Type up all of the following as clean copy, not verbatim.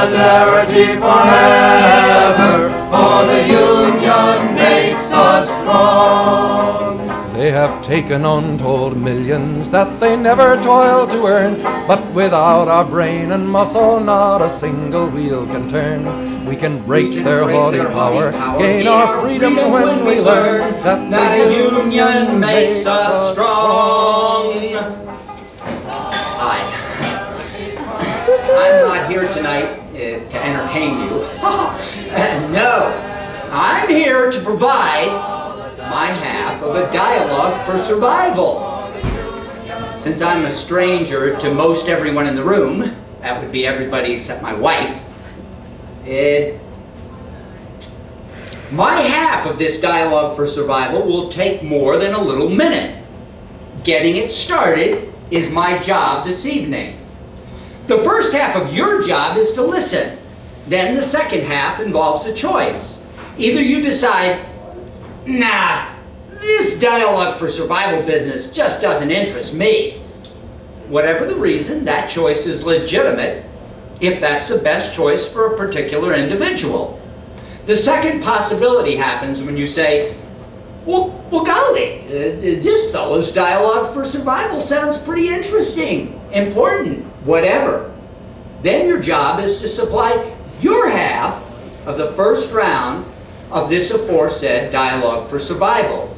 solidarity forever, for the Union makes us strong. They have taken untold millions that they never toiled to earn, but without our brain and muscle, not a single wheel can turn. We can break their haughty power, gain our freedom when we learn that the Union makes us strong. Hi. I'm not here tonight to entertain you. No, I'm here to provide my half of a dialogue for survival. Since I'm a stranger to most everyone in the room, that would be everybody except my wife, my half of this dialogue for survival will take more than a little minute. Getting it started is my job this evening. The first half of your job is to listen. Then the second half involves a choice. Either you decide, nah, this dialogue for survival business just doesn't interest me. Whatever the reason, that choice is legitimate if that's the best choice for a particular individual. The second possibility happens when you say, well golly, this fellow's dialogue for survival sounds pretty interesting, important, whatever. Then your job is to supply your half of the first round of this aforesaid dialogue for survival.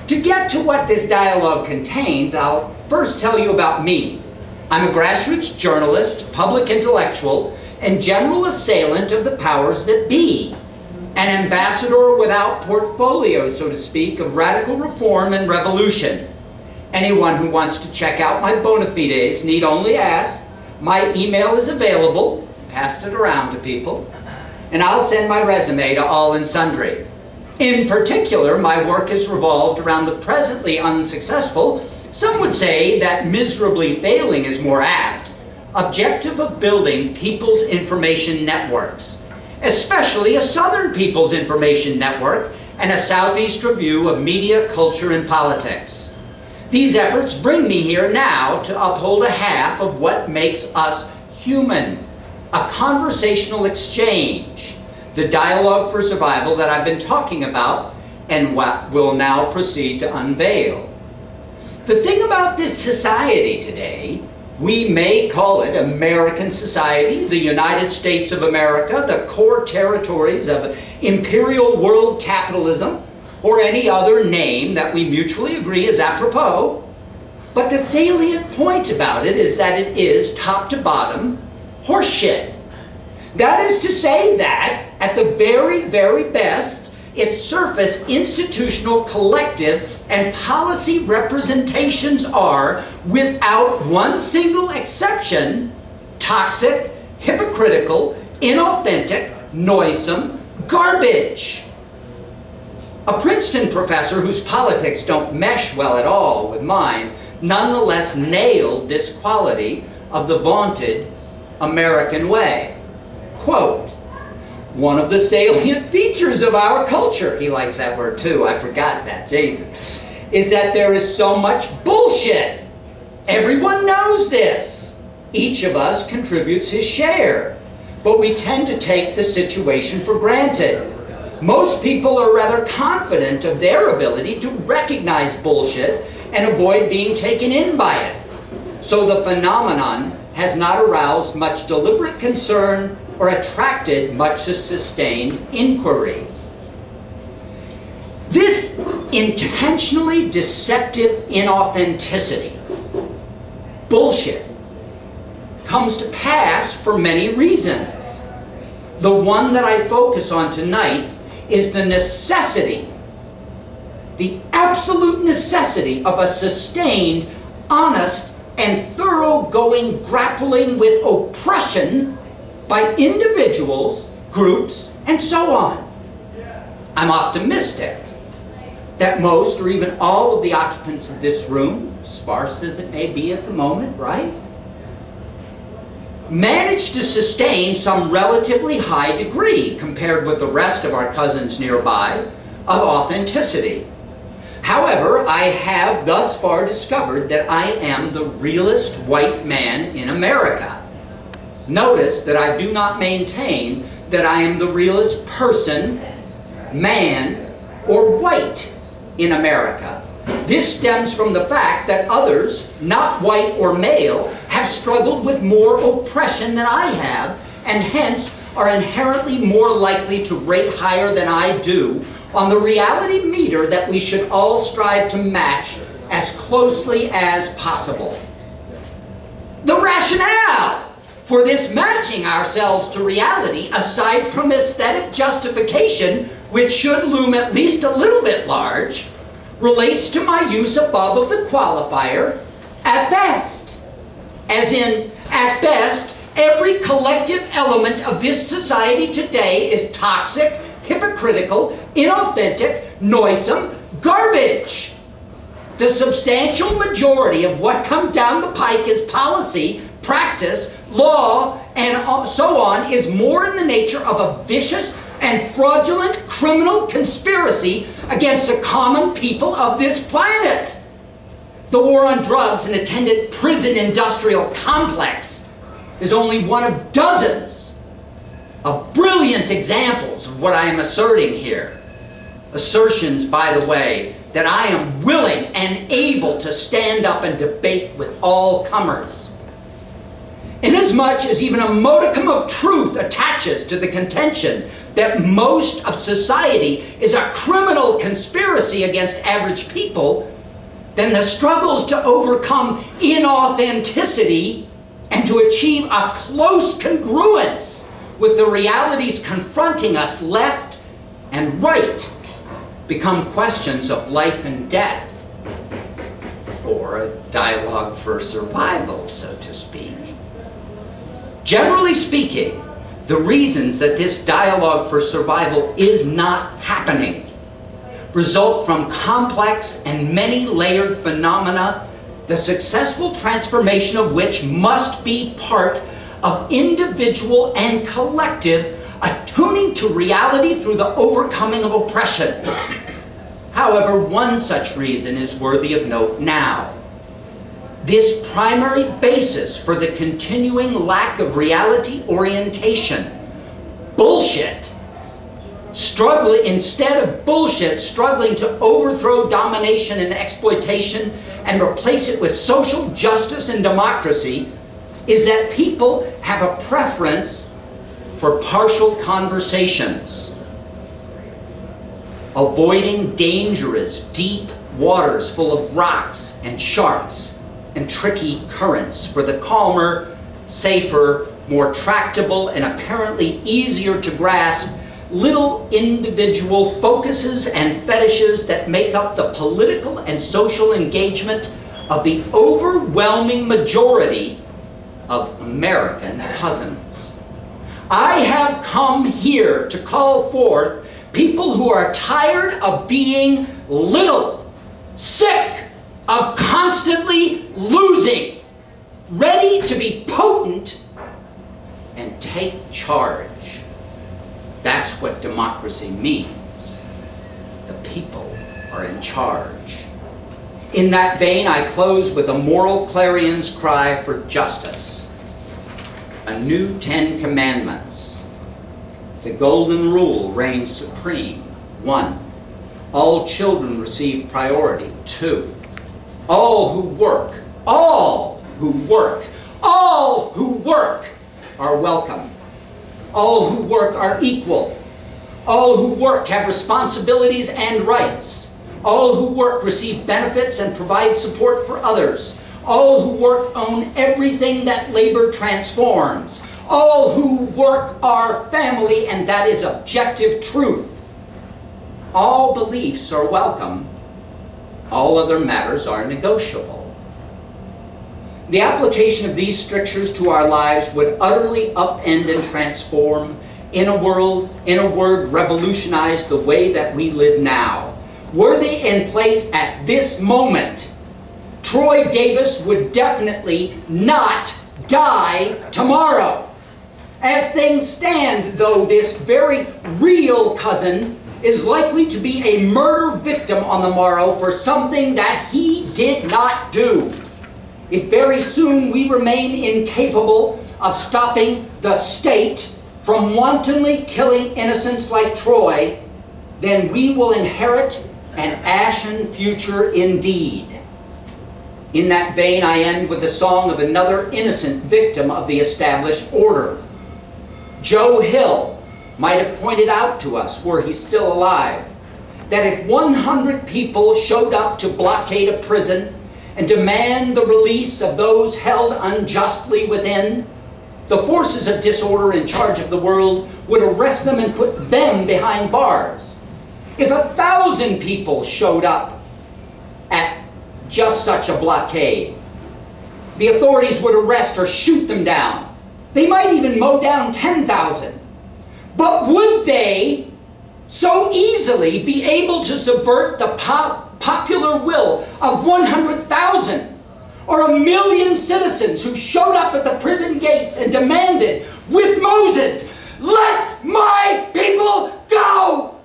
To get to what this dialogue contains, I'll first tell you about me. I'm a grassroots journalist, public intellectual, and general assailant of the powers that be. An ambassador without portfolio, so to speak, of radical reform and revolution. Anyone who wants to check out my bona fides need only ask. My email is available, passed it around to people, and I'll send my resume to all and sundry. In particular, my work has revolved around the presently unsuccessful, some would say that miserably failing is more apt, objective of building people's information networks, especially a Southern People's Information Network and a Southeast review of media, culture, and politics. These efforts bring me here now to uphold a half of what makes us human, a conversational exchange, the dialogue for survival that I've been talking about and what will now proceed to unveil. The thing about this society today, we may call it American society, the United States of America, the core territories of imperial world capitalism, or any other name that we mutually agree is apropos. But the salient point about it is that it is, top to bottom, horseshit. That is to say that, at the very, very best, its surface institutional, collective, and policy representations are, without one single exception, toxic, hypocritical, inauthentic, noisome, garbage. A Princeton professor whose politics don't mesh well at all with mine nonetheless nailed this quality of the vaunted American way. Quote, one of the salient features of our culture, he likes that word too, I forgot that, Jesus, is that there is so much bullshit. Everyone knows this. Each of us contributes his share, but we tend to take the situation for granted. Most people are rather confident of their ability to recognize bullshit and avoid being taken in by it. So the phenomenon has not aroused much deliberate concern or attracted much sustained inquiry. This intentionally deceptive inauthenticity, bullshit, comes to pass for many reasons. The one that I focus on tonight is the necessity, the absolute necessity of a sustained, honest, and thoroughgoing grappling with oppression by individuals, groups, and so on. I'm optimistic that most or even all of the occupants of this room, sparse as it may be at the moment, right, manage to sustain some relatively high degree, compared with the rest of our cousins nearby, of authenticity. However, I have thus far discovered that I am the realest white man in America. Notice that I do not maintain that I am the realest person, man, or white in America. This stems from the fact that others, not white or male, have struggled with more oppression than I have, and hence are inherently more likely to rate higher than I do on the reality meter that we should all strive to match as closely as possible. The rationale for this matching ourselves to reality, aside from aesthetic justification, which should loom at least a little bit large, relates to my use above of the qualifier, at best. As in, at best, every collective element of this society today is toxic, hypocritical, inauthentic, noisome, garbage. The substantial majority of what comes down the pike as policy, practice, law, and so on is more in the nature of a vicious and fraudulent criminal conspiracy against the common people of this planet. The war on drugs and attendant prison industrial complex is only one of dozens of brilliant examples of what I am asserting here. Assertions, by the way, that I am willing and able to stand up and debate with all comers. Inasmuch as even a modicum of truth attaches to the contention that most of society is a criminal conspiracy against average people, then the struggles to overcome inauthenticity and to achieve a close congruence with the realities confronting us left and right become questions of life and death, or a dialogue for survival, so to speak. Generally speaking, the reasons that this dialogue for survival is not happening result from complex and many-layered phenomena, the successful transformation of which must be part of individual and collective attuning to reality through the overcoming of oppression. However, one such reason is worthy of note now. This primary basis for the continuing lack of reality orientation, bullshit, instead of bullshit, struggling to overthrow domination and exploitation and replace it with social justice and democracy, is that people have a preference for partial conversations, avoiding dangerous, deep waters full of rocks and sharks and tricky currents for the calmer, safer, more tractable, and apparently easier to grasp little individual focuses and fetishes that make up the political and social engagement of the overwhelming majority of American cousins. I have come here to call forth people who are tired of being little, sick of constantly losing, ready to be potent and take charge. That's what democracy means. The people are in charge. In that vein, I close with a moral clarion's cry for justice. A new 10 Commandments. The golden rule reigns supreme. 1. All children receive priority. 2. All who work are welcome. All who work are equal. All who work have responsibilities and rights. All who work receive benefits and provide support for others. All who work own everything that labor transforms. All who work are family, and that is objective truth. All beliefs are welcome. All other matters are negotiable. The application of these strictures to our lives would utterly upend and transform, in a word, revolutionize the way that we live now. Were they in place at this moment, Troy Davis would definitely not die tomorrow. As things stand, though, this very real cousin is likely to be a murder victim on the morrow for something that he did not do. If very soon we remain incapable of stopping the state from wantonly killing innocents like Troy, then we will inherit an ashen future indeed. In that vein, I end with the song of another innocent victim of the established order. Joe Hill might have pointed out to us, were he still alive, that if 100 people showed up to blockade a prison and demand the release of those held unjustly within, the forces of disorder in charge of the world would arrest them and put them behind bars. If 1,000 people showed up at just such a blockade, the authorities would arrest or shoot them down. They might even mow down 10,000. But would they so easily be able to subvert the popular will of 100,000 or 1,000,000 citizens who showed up at the prison gates and demanded, with Moses, "Let my people go"?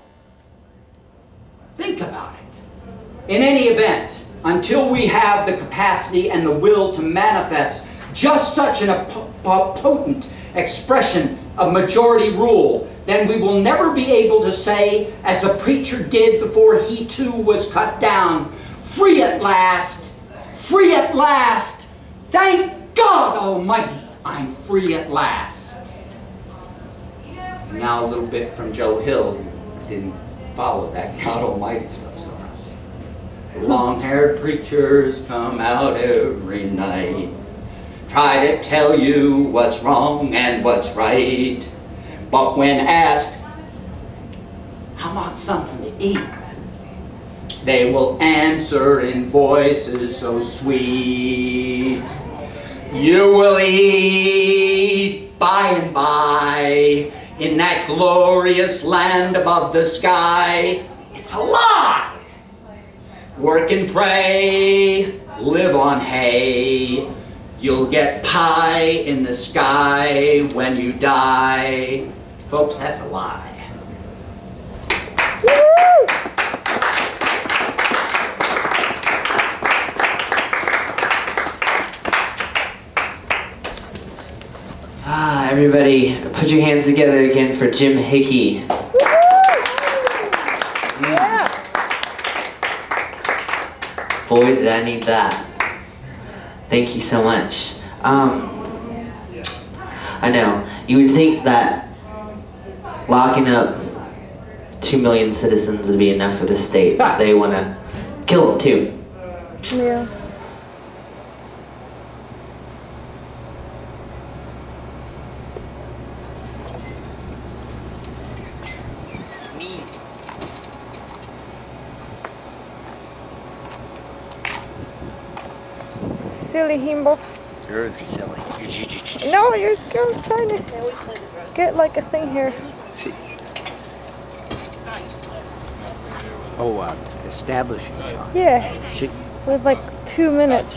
Think about it. In any event, until we have the capacity and the will to manifest just such a potent expression of majority rule, then we will never be able to say, as the preacher did before he too was cut down, "Free at last, free at last, thank God Almighty, I'm free at last." And now a little bit from Joe Hill, who didn't follow that God Almighty stuff. Long-haired preachers come out every night, try to tell you what's wrong and what's right. But when asked, "How about something to eat?" they will answer in voices so sweet, "You will eat by and by in that glorious land above the sky." It's a lie! Work and pray, live on hay, you'll get pie in the sky when you die. Folks, that's a lie. Everybody, put your hands together again for Jim Hickey. Boy, did I need that. Thank you so much. I know, you would think that locking up 2 million citizens would be enough for the state. They want to kill them too. Yeah. Silly himbo. You're silly. No, you're trying to get like a thing here. See. Oh, establishing shot. Yeah. She With like 2 minutes.